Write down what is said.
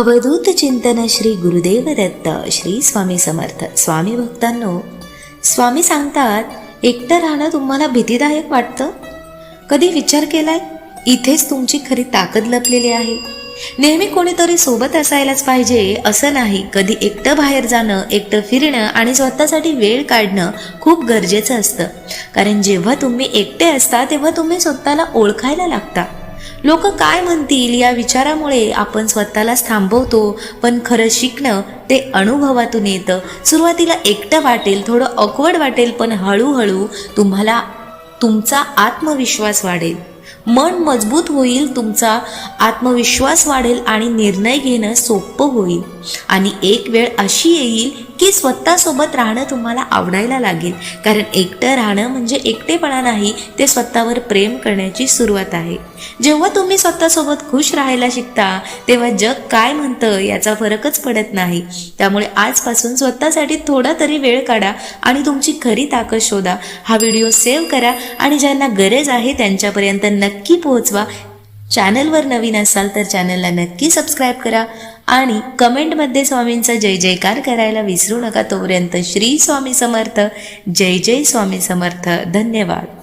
अवधूत चिंतन श्री गुरुदेव दत्त श्री स्वामी समर्थ. स्वामी भक्तांनो, स्वामी सांगतात एकटं राहणं तुम्हाला भीतीदायक वाटतं? कधी विचार केलाय इथेच तुमची खरी ताकद लपलेली आहे. नेहमी कोणीतरी सोबत असायलाच पाहिजे असं नाही. कधी एकटं बाहेर जाणं, एकटं फिरणं आणि स्वतःसाठी वेळ काढणं खूप गरजेचं असतं. कारण जेव्हा तुम्ही एकटे असता तेव्हा तुम्ही स्वतःला ओळखायला लागता. लोक काय म्हणतील या विचारामुळे आपण स्वतःलाच थांबवतो. पण खरं शिकणं ते अनुभवातून येतं. सुरुवातीला एकटं वाटेल, थोडं ऑकवर्ड वाटेल, पण हळूहळू तुम्हाला तुमचा आत्मविश्वास वाढेल, मन मजबूत होईल, तुमचा आत्मविश्वास वाढेल आणि निर्णय घेणं सोपं होईल. आणि एक वेळ अशी येईल की स्वतःसोबत राहणं तुम्हाला आवडायला लागेल. कारण एकटं राहणं म्हणजे एकटेपणा नाही, ते स्वतःवर प्रेम करण्याची सुरुवात आहे. जेव्हा तुम्ही स्वतःसोबत खुश राहायला शिकता तेव्हा जग काय म्हणतं याचा फरकच पडत नाही. त्यामुळे आजपासून स्वतःसाठी थोडा तरी वेळ काढा आणि तुमची खरी ताकद शोधा. हा व्हिडिओ सेव्ह करा आणि ज्यांना गरज आहे त्यांच्यापर्यंत नक्की पोहोचवा. चॅनलवर नवीन असाल तर चॅनलला नक्की सबस्क्राईब करा आणि कमेंटमध्ये स्वामींचा जय जयकार करायला विसरू नका. तोपर्यंत श्री स्वामी समर्थ. जय जय स्वामी समर्थ. धन्यवाद.